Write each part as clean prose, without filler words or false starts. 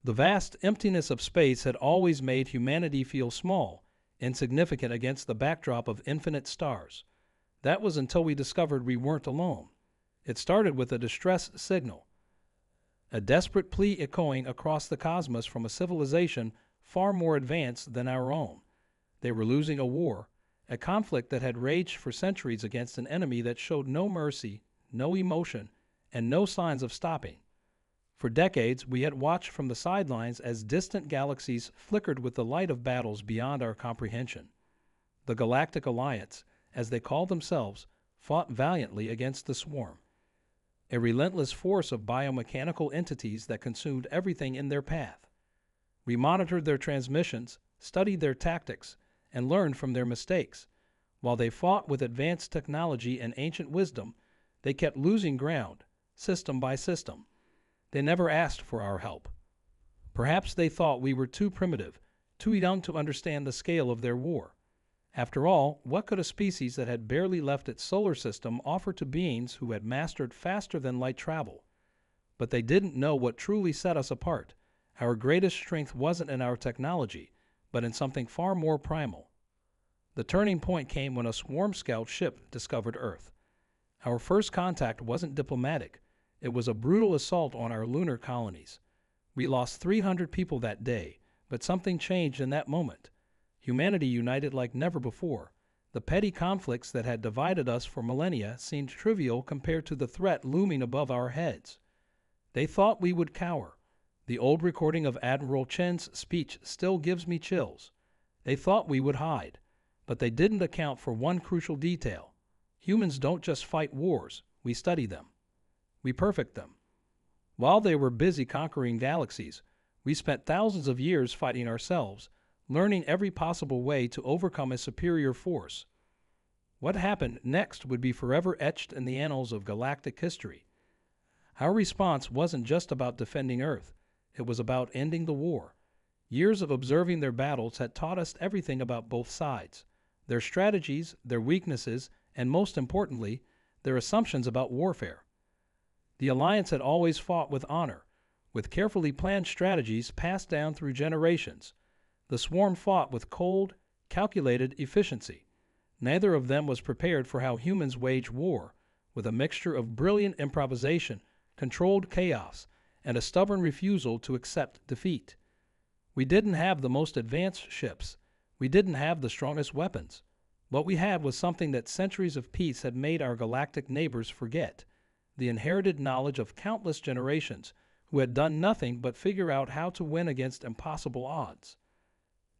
The vast emptiness of space had always made humanity feel small, insignificant against the backdrop of infinite stars. That was until we discovered we weren't alone. It started with a distress signal, a desperate plea echoing across the cosmos from a civilization far more advanced than our own. They were losing a war, a conflict that had raged for centuries against an enemy that showed no mercy, no emotion, and no signs of stopping. For decades, we had watched from the sidelines as distant galaxies flickered with the light of battles beyond our comprehension. The Galactic Alliance, as they called themselves, fought valiantly against the swarm, a relentless force of biomechanical entities that consumed everything in their path. We monitored their transmissions, studied their tactics, and learned from their mistakes. While they fought with advanced technology and ancient wisdom, they kept losing ground, system by system. They never asked for our help. Perhaps they thought we were too primitive, too young to understand the scale of their war. After all, what could a species that had barely left its solar system offer to beings who had mastered faster-than-light travel? But they didn't know what truly set us apart. Our greatest strength wasn't in our technology, but in something far more primal. The turning point came when a swarm scout ship discovered Earth. Our first contact wasn't diplomatic. It was a brutal assault on our lunar colonies. We lost 300 people that day, but something changed in that moment. Humanity united like never before. The petty conflicts that had divided us for millennia seemed trivial compared to the threat looming above our heads. They thought we would cower. The old recording of Admiral Chen's speech still gives me chills. They thought we would hide, but they didn't account for one crucial detail. Humans don't just fight wars, we study them. We perfect them. While they were busy conquering galaxies, we spent thousands of years fighting ourselves, learning every possible way to overcome a superior force. What happened next would be forever etched in the annals of galactic history. Our response wasn't just about defending Earth. It was about ending the war. Years of observing their battles had taught us everything about both sides, their strategies, their weaknesses, and most importantly, their assumptions about warfare. The Alliance had always fought with honor, with carefully planned strategies passed down through generations. The swarm fought with cold, calculated efficiency. Neither of them was prepared for how humans wage war, with a mixture of brilliant improvisation, controlled chaos, and a stubborn refusal to accept defeat. We didn't have the most advanced ships. We didn't have the strongest weapons. What we had was something that centuries of peace had made our galactic neighbors forget: the inherited knowledge of countless generations who had done nothing but figure out how to win against impossible odds.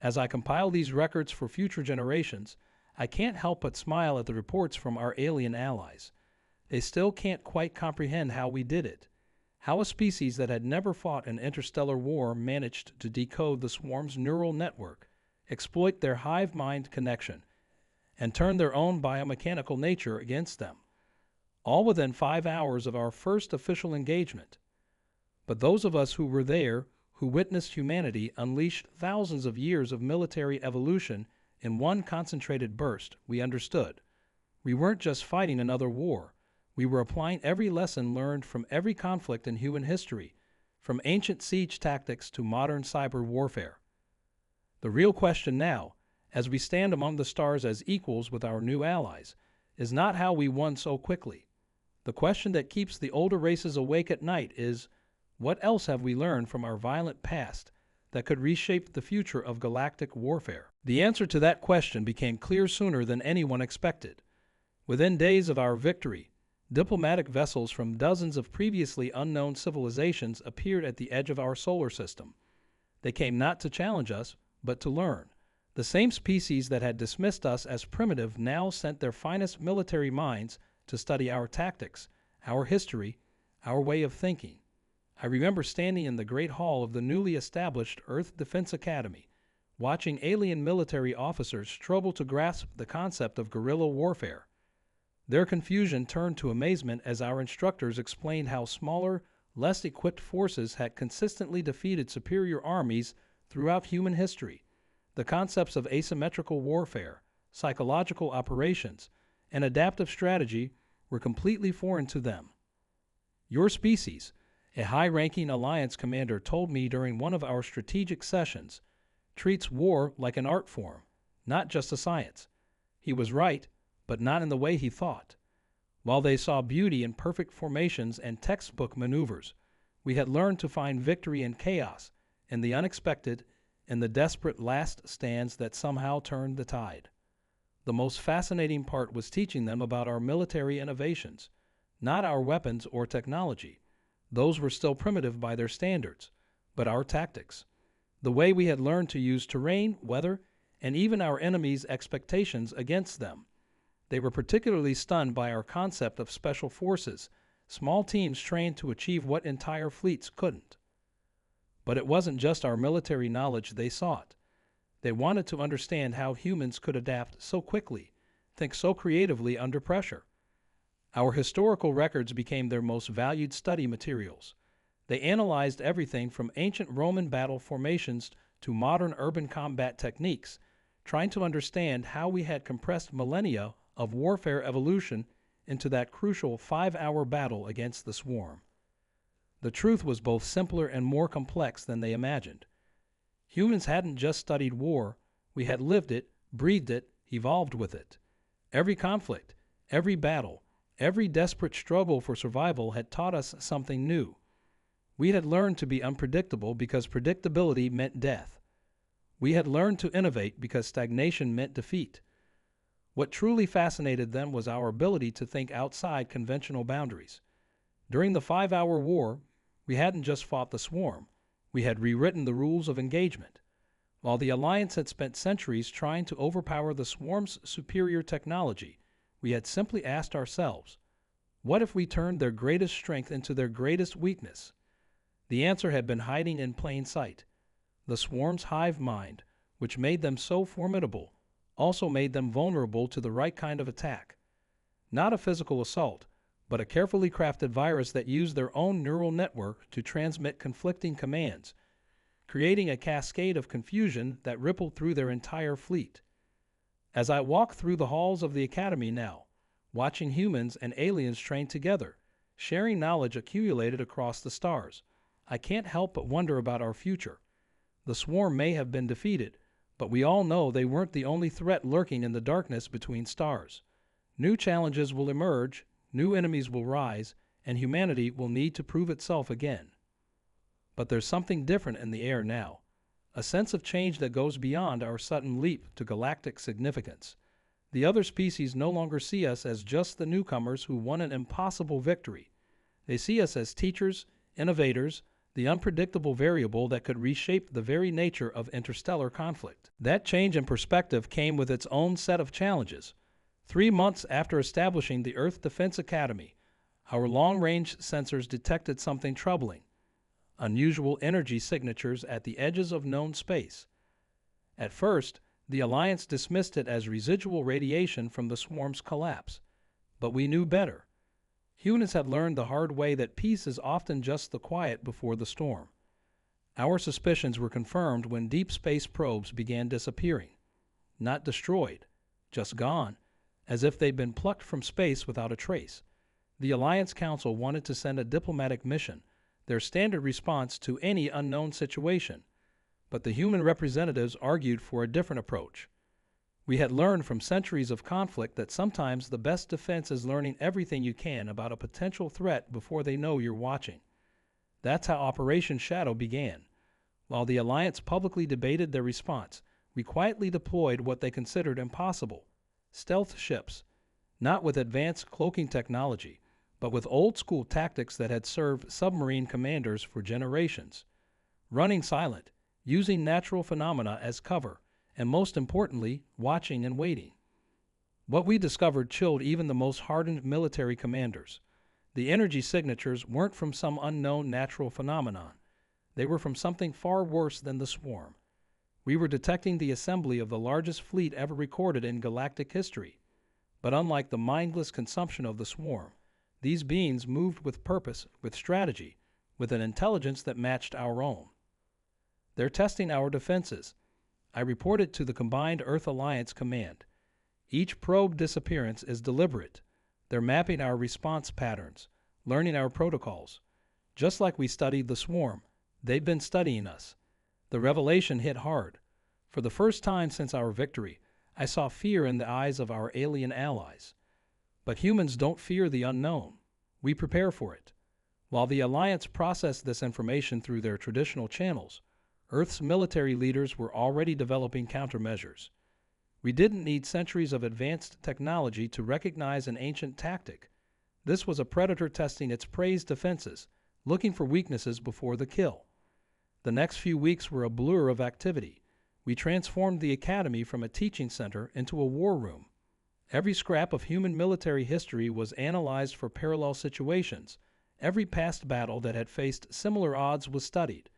As I compile these records for future generations, I can't help but smile at the reports from our alien allies. They still can't quite comprehend how we did it, how a species that had never fought an interstellar war managed to decode the swarm's neural network, exploit their hive mind connection, and turn their own biomechanical nature against them, all within 5 hours of our first official engagement. But those of us who were there, who witnessed humanity unleash thousands of years of military evolution in one concentrated burst, we understood. We weren't just fighting another war. We were applying every lesson learned from every conflict in human history, from ancient siege tactics to modern cyber warfare. The real question now, as we stand among the stars as equals with our new allies, is not how we won so quickly. The question that keeps the older races awake at night is, what else have we learned from our violent past that could reshape the future of galactic warfare? The answer to that question became clear sooner than anyone expected. Within days of our victory, diplomatic vessels from dozens of previously unknown civilizations appeared at the edge of our solar system. They came not to challenge us, but to learn. The same species that had dismissed us as primitive now sent their finest military minds to study our tactics, our history, our way of thinking. I remember standing in the great hall of the newly established Earth Defense Academy, watching alien military officers struggle to grasp the concept of guerrilla warfare. Their confusion turned to amazement as our instructors explained how smaller, less equipped forces had consistently defeated superior armies throughout human history. The concepts of asymmetrical warfare, psychological operations, and adaptive strategy were completely foreign to them. Your species, A high-ranking Alliance commander told me during one of our strategic sessions, treats war like an art form, not just a science. He was right, but not in the way he thought. While they saw beauty in perfect formations and textbook maneuvers, we had learned to find victory in chaos, in the unexpected, in the desperate last stands that somehow turned the tide. The most fascinating part was teaching them about our military innovations, not our weapons or technology. Those were still primitive by their standards, but our tactics. The way we had learned to use terrain, weather, and even our enemies' expectations against them. They were particularly stunned by our concept of special forces, small teams trained to achieve what entire fleets couldn't. But it wasn't just our military knowledge they sought. They wanted to understand how humans could adapt so quickly, think so creatively under pressure. Our historical records became their most valued study materials. They analyzed everything from ancient Roman battle formations to modern urban combat techniques, trying to understand how we had compressed millennia of warfare evolution into that crucial 5-hour battle against the swarm. The truth was both simpler and more complex than they imagined. Humans hadn't just studied war, we had lived it, breathed it, evolved with it. Every conflict, every battle, every desperate struggle for survival had taught us something new. We had learned to be unpredictable because predictability meant death. We had learned to innovate because stagnation meant defeat. What truly fascinated them was our ability to think outside conventional boundaries. During the 5-hour war, we hadn't just fought the swarm, we had rewritten the rules of engagement. While the Alliance had spent centuries trying to overpower the swarm's superior technology, we had simply asked ourselves, what if we turned their greatest strength into their greatest weakness? The answer had been hiding in plain sight. The swarm's hive mind, which made them so formidable, also made them vulnerable to the right kind of attack. Not a physical assault, but a carefully crafted virus that used their own neural network to transmit conflicting commands, creating a cascade of confusion that rippled through their entire fleet. As I walk through the halls of the Academy now, watching humans and aliens train together, sharing knowledge accumulated across the stars, I can't help but wonder about our future. The swarm may have been defeated, but we all know they weren't the only threat lurking in the darkness between stars. New challenges will emerge, new enemies will rise, and humanity will need to prove itself again. But there's something different in the air now, a sense of change that goes beyond our sudden leap to galactic significance. The other species no longer see us as just the newcomers who won an impossible victory. They see us as teachers, innovators, the unpredictable variable that could reshape the very nature of interstellar conflict. That change in perspective came with its own set of challenges. 3 months after establishing the Earth Defense Academy, our long-range sensors detected something troubling: unusual energy signatures at the edges of known space. At first, the Alliance dismissed it as residual radiation from the swarm's collapse, but we knew better. Humans had learned the hard way that peace is often just the quiet before the storm. Our suspicions were confirmed when deep space probes began disappearing. Not destroyed, just gone, as if they'd been plucked from space without a trace. The Alliance Council wanted to send a diplomatic mission, their standard response to any unknown situation, but the human representatives argued for a different approach. We had learned from centuries of conflict that sometimes the best defense is learning everything you can about a potential threat before they know you're watching. That's how Operation Shadow began. While the Alliance publicly debated their response, we quietly deployed what they considered impossible: stealth ships, not with advanced cloaking technology, but with old-school tactics that had served submarine commanders for generations. Running silent, using natural phenomena as cover, and most importantly, watching and waiting. What we discovered chilled even the most hardened military commanders. The energy signatures weren't from some unknown natural phenomenon. They were from something far worse than the swarm. We were detecting the assembly of the largest fleet ever recorded in galactic history. But unlike the mindless consumption of the swarm, these beings moved with purpose, with strategy, with an intelligence that matched our own. They're testing our defenses. I reported to the Combined Earth Alliance Command. Each probe disappearance is deliberate. They're mapping our response patterns, learning our protocols, Just like we studied the swarm, they'd been studying us. The revelation hit hard. For the first time since our victory, I saw fear in the eyes of our alien allies. But humans don't fear the unknown. We prepare for it. While the Alliance processed this information through their traditional channels, Earth's military leaders were already developing countermeasures. We didn't need centuries of advanced technology to recognize an ancient tactic. This was a predator testing its prey's defenses, looking for weaknesses before the kill. The next few weeks were a blur of activity. We transformed the academy from a teaching center into a war room. Every scrap of human military history was analyzed for parallel situations. Every past battle that had faced similar odds was studied.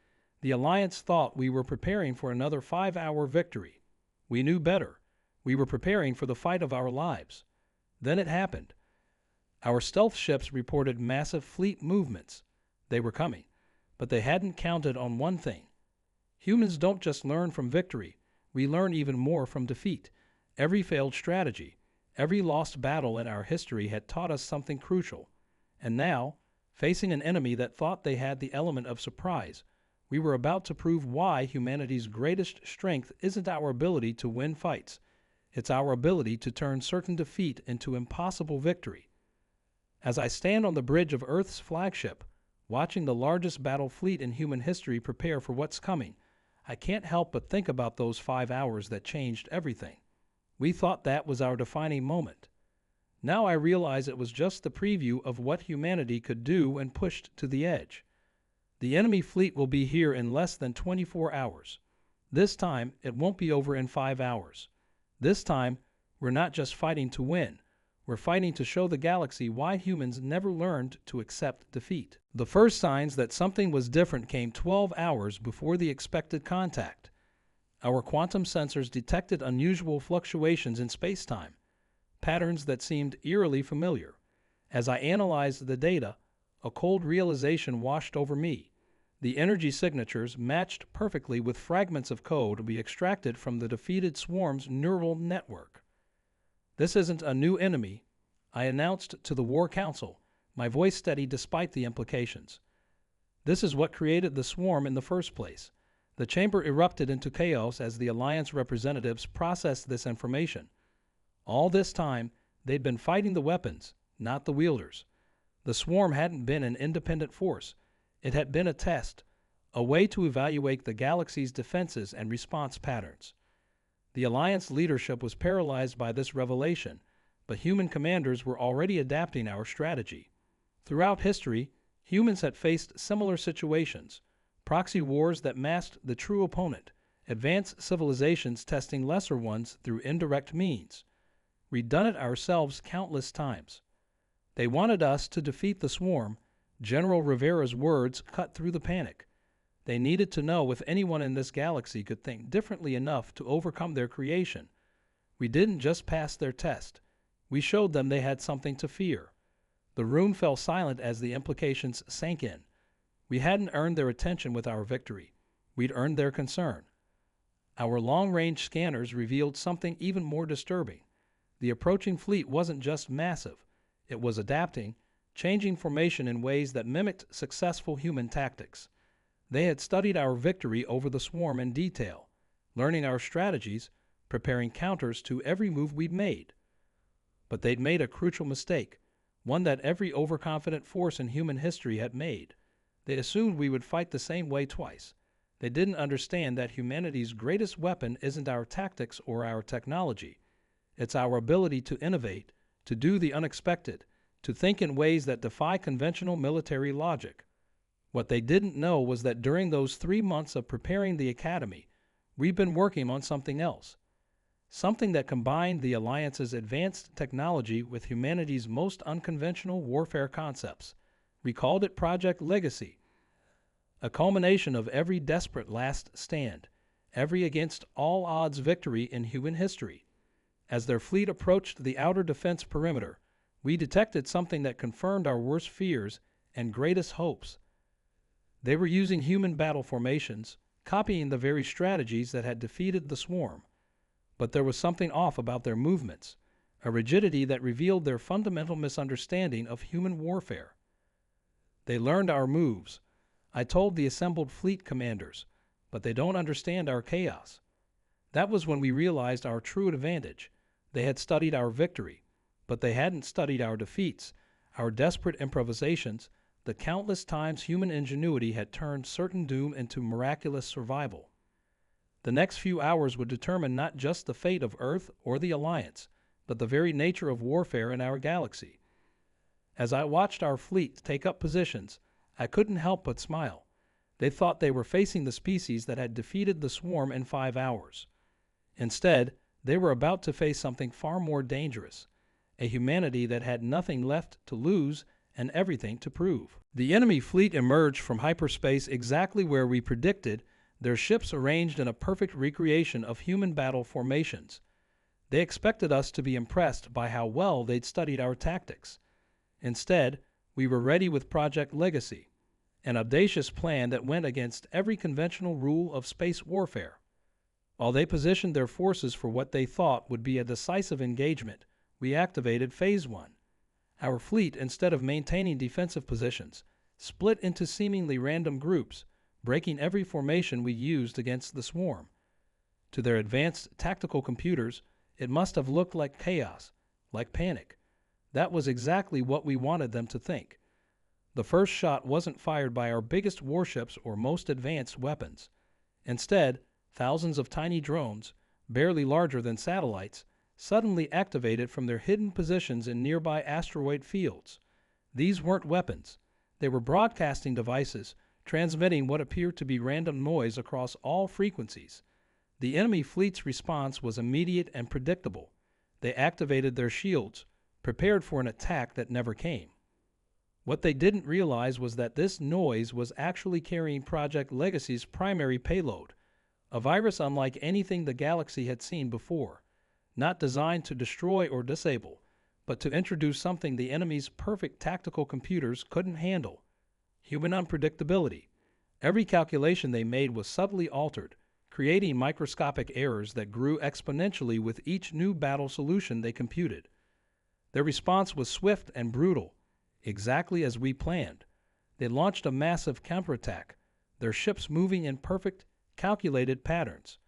The Alliance thought we were preparing for another 5-hour victory. We knew better. We were preparing for the fight of our lives. Then it happened. Our stealth ships reported massive fleet movements. They were coming, but they hadn't counted on one thing. Humans don't just learn from victory. We learn even more from defeat. Every failed strategy, every lost battle in our history had taught us something crucial. And now, facing an enemy that thought they had the element of surprise, we were about to prove why humanity's greatest strength isn't our ability to win fights. It's our ability to turn certain defeat into impossible victory. As I stand on the bridge of Earth's flagship, watching the largest battle fleet in human history prepare for what's coming, I can't help but think about those 5 hours that changed everything. We thought that was our defining moment. Now I realize it was just the preview of what humanity could do when pushed to the edge. The enemy fleet will be here in less than 24 hours. This time, it won't be over in 5 hours. This time, we're not just fighting to win. We're fighting to show the galaxy why humans never learned to accept defeat. The first signs that something was different came 12 hours before the expected contact. Our quantum sensors detected unusual fluctuations in space-time, patterns that seemed eerily familiar. As I analyzed the data, a cold realization washed over me. The energy signatures matched perfectly with fragments of code we extracted from the defeated swarm's neural network. This isn't a new enemy, I announced to the War Council, my voice steady despite the implications. This is what created the swarm in the first place. The chamber erupted into chaos as the Alliance representatives processed this information. All this time, they'd been fighting the weapons, not the wielders. The swarm hadn't been an independent force. It had been a test, a way to evaluate the galaxy's defenses and response patterns. The Alliance leadership was paralyzed by this revelation, but human commanders were already adapting our strategy. Throughout history, humans had faced similar situations, proxy wars that masked the true opponent, advanced civilizations testing lesser ones through indirect means. We'd done it ourselves countless times. They wanted us to defeat the swarm. General Rivera's words cut through the panic. They needed to know if anyone in this galaxy could think differently enough to overcome their creation. We didn't just pass their test. We showed them they had something to fear. The room fell silent as the implications sank in. We hadn't earned their attention with our victory. We'd earned their concern. Our long-range scanners revealed something even more disturbing. The approaching fleet wasn't just massive. It was adapting, changing formation in ways that mimicked successful human tactics. They had studied our victory over the swarm in detail, learning our strategies, preparing counters to every move we'd made. But they'd made a crucial mistake, one that every overconfident force in human history had made. They assumed we would fight the same way twice. They didn't understand that humanity's greatest weapon isn't our tactics or our technology. It's our ability to innovate, to do the unexpected, to think in ways that defy conventional military logic. What they didn't know was that during those 3 months of preparing the academy, we've been working on something else. Something that combined the Alliance's advanced technology with humanity's most unconventional warfare concepts. We called it Project Legacy, a culmination of every desperate last stand, every against all odds victory in human history. As their fleet approached the outer defense perimeter, we detected something that confirmed our worst fears and greatest hopes. They were using human battle formations, copying the very strategies that had defeated the swarm. But there was something off about their movements, a rigidity that revealed their fundamental misunderstanding of human warfare. They learned our moves. I told the assembled fleet commanders, but they don't understand our chaos. That was when we realized our true advantage. They had studied our victory, but they hadn't studied our defeats, our desperate improvisations, the countless times human ingenuity had turned certain doom into miraculous survival. The next few hours would determine not just the fate of Earth or the Alliance, but the very nature of warfare in our galaxy. As I watched our fleet take up positions, I couldn't help but smile. They thought they were facing the species that had defeated the swarm in 5 hours. Instead, they were about to face something far more dangerous, a humanity that had nothing left to lose and everything to prove. The enemy fleet emerged from hyperspace exactly where we predicted, their ships arranged in a perfect recreation of human battle formations. They expected us to be impressed by how well they'd studied our tactics. Instead, we were ready with Project Legacy, an audacious plan that went against every conventional rule of space warfare. While they positioned their forces for what they thought would be a decisive engagement, we activated Phase 1. Our fleet, instead of maintaining defensive positions, split into seemingly random groups, breaking every formation we used against the swarm. To their advanced tactical computers, it must have looked like chaos, like panic. That was exactly what we wanted them to think. The first shot wasn't fired by our biggest warships or most advanced weapons. Instead, thousands of tiny drones, barely larger than satellites, suddenly activated from their hidden positions in nearby asteroid fields. These weren't weapons. They were broadcasting devices, transmitting what appeared to be random noise across all frequencies. The enemy fleet's response was immediate and predictable. They activated their shields, prepared for an attack that never came. What they didn't realize was that this noise was actually carrying Project Legacy's primary payload, a virus unlike anything the galaxy had seen before, not designed to destroy or disable, but to introduce something the enemy's perfect tactical computers couldn't handle: human unpredictability. Every calculation they made was subtly altered, creating microscopic errors that grew exponentially with each new battle solution they computed. Their response was swift and brutal, exactly as we planned. They launched a massive counterattack, their ships moving in perfect, calculated patterns.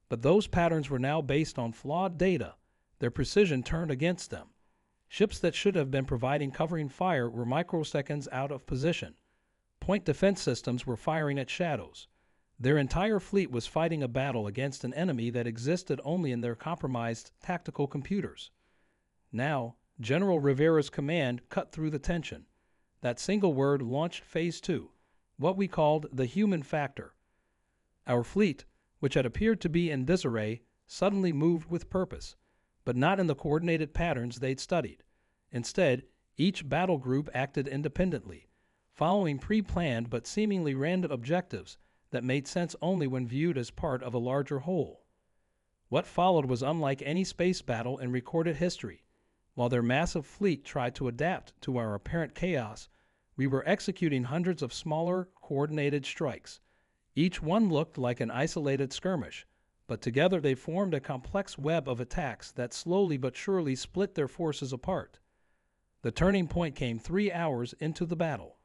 But those patterns were now based on flawed data. Their precision turned against them. Ships that should have been providing covering fire were microseconds out of position. Point defense systems were firing at shadows. Their entire fleet was fighting a battle against an enemy that existed only in their compromised tactical computers. Now, General Rivera's command cut through the tension. That single word launched Phase 2, what we called the human factor. Our fleet, which had appeared to be in disarray, suddenly moved with purpose, but not in the coordinated patterns they'd studied. Instead, each battle group acted independently, following pre-planned but seemingly random objectives that made sense only when viewed as part of a larger whole. What followed was unlike any space battle in recorded history. While their massive fleet tried to adapt to our apparent chaos, we were executing hundreds of smaller, coordinated strikes. Each one looked like an isolated skirmish, but together they formed a complex web of attacks that slowly but surely split their forces apart. The turning point came 3 hours into the battle.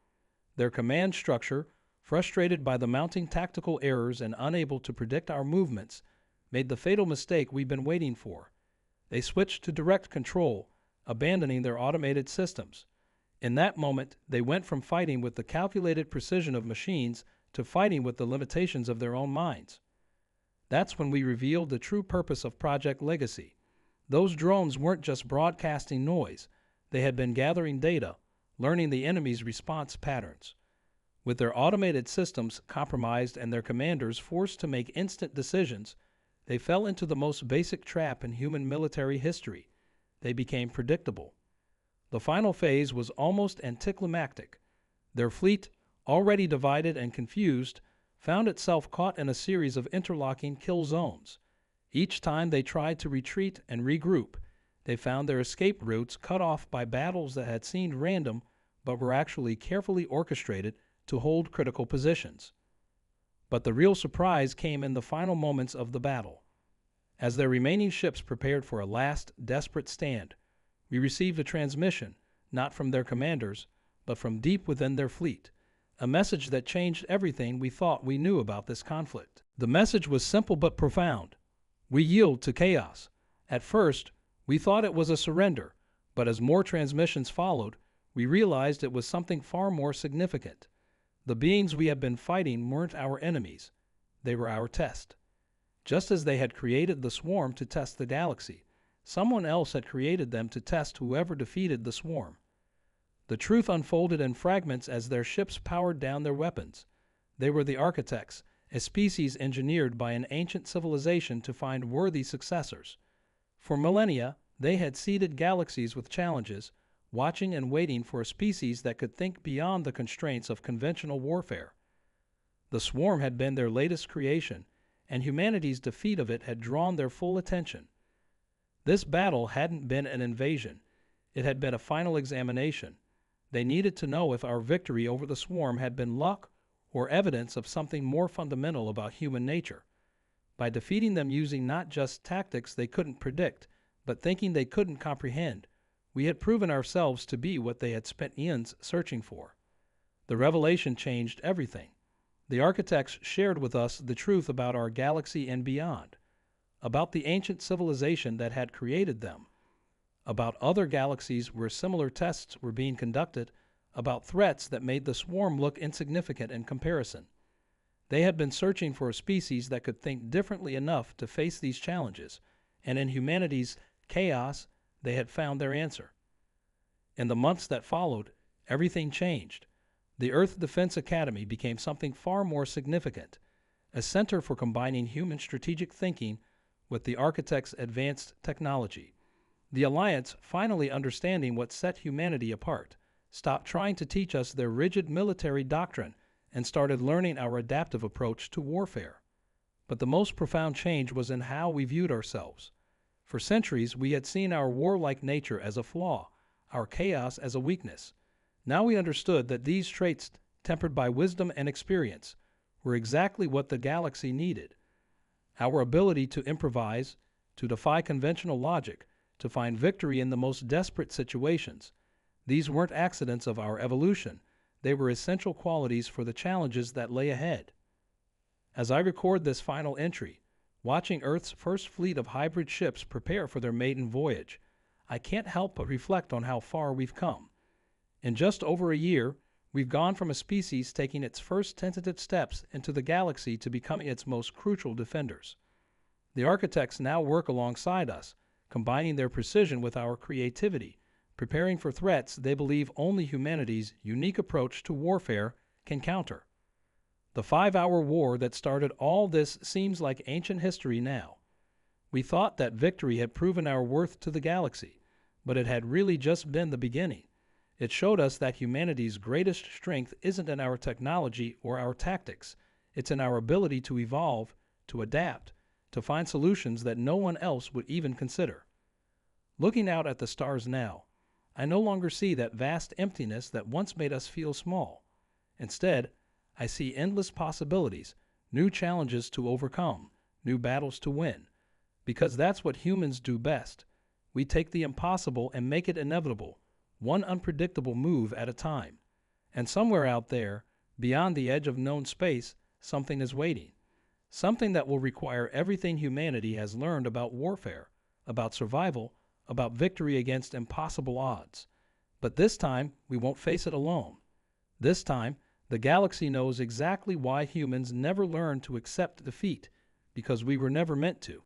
Their command structure, frustrated by the mounting tactical errors and unable to predict our movements, made the fatal mistake we've been waiting for. They switched to direct control, abandoning their automated systems. In that moment, they went from fighting with the calculated precision of machines to fighting with the limitations of their own minds. That's when we revealed the true purpose of Project Legacy. Those drones weren't just broadcasting noise. They had been gathering data, learning the enemy's response patterns. With their automated systems compromised and their commanders forced to make instant decisions, they fell into the most basic trap in human military history. They became predictable. The final phase was almost anticlimactic. Their fleet, already divided and confused, found itself caught in a series of interlocking kill zones. Each time they tried to retreat and regroup, they found their escape routes cut off by battles that had seemed random but were actually carefully orchestrated to hold critical positions. But the real surprise came in the final moments of the battle. As their remaining ships prepared for a last, desperate stand, we received a transmission, not from their commanders, but from deep within their fleet. A message that changed everything we thought we knew about this conflict. The message was simple but profound. We yield to chaos. At first, we thought it was a surrender, but as more transmissions followed, we realized it was something far more significant. The beings we had been fighting weren't our enemies. They were our test. Just as they had created the swarm to test the galaxy, someone else had created them to test whoever defeated the swarm. The truth unfolded in fragments as their ships powered down their weapons. They were the architects, a species engineered by an ancient civilization to find worthy successors. For millennia, they had seeded galaxies with challenges, watching and waiting for a species that could think beyond the constraints of conventional warfare. The swarm had been their latest creation, and humanity's defeat of it had drawn their full attention. This battle hadn't been an invasion. It had been a final examination. They needed to know if our victory over the swarm had been luck or evidence of something more fundamental about human nature. By defeating them using not just tactics they couldn't predict, but thinking they couldn't comprehend, we had proven ourselves to be what they had spent eons searching for. The revelation changed everything. The architects shared with us the truth about our galaxy and beyond, about the ancient civilization that had created them, about other galaxies where similar tests were being conducted, about threats that made the swarm look insignificant in comparison. They had been searching for a species that could think differently enough to face these challenges, and in humanity's chaos, they had found their answer. In the months that followed, everything changed. The Earth Defense Academy became something far more significant, a center for combining human strategic thinking with the architects' advanced technology. The Alliance, finally understanding what set humanity apart, stopped trying to teach us their rigid military doctrine and started learning our adaptive approach to warfare. But the most profound change was in how we viewed ourselves. For centuries, we had seen our warlike nature as a flaw, our chaos as a weakness. Now we understood that these traits, tempered by wisdom and experience, were exactly what the galaxy needed. Our ability to improvise, to defy conventional logic, to find victory in the most desperate situations. These weren't accidents of our evolution. They were essential qualities for the challenges that lay ahead. As I record this final entry, watching Earth's first fleet of hybrid ships prepare for their maiden voyage, I can't help but reflect on how far we've come. In just over a year, we've gone from a species taking its first tentative steps into the galaxy to becoming its most crucial defenders. The architects now work alongside us, combining their precision with our creativity, preparing for threats they believe only humanity's unique approach to warfare can counter. The 5-hour war that started all this seems like ancient history now. We thought that victory had proven our worth to the galaxy, but it had really just been the beginning. It showed us that humanity's greatest strength isn't in our technology or our tactics. It's in our ability to evolve, to adapt, to find solutions that no one else would even consider. Looking out at the stars now, I no longer see that vast emptiness that once made us feel small. Instead, I see endless possibilities, new challenges to overcome, new battles to win. Because that's what humans do best. We take the impossible and make it inevitable, one unpredictable move at a time. And somewhere out there, beyond the edge of known space, something is waiting. Something that will require everything humanity has learned about warfare, about survival, about victory against impossible odds. But this time, we won't face it alone. This time, the galaxy knows exactly why humans never learned to accept defeat, because we were never meant to.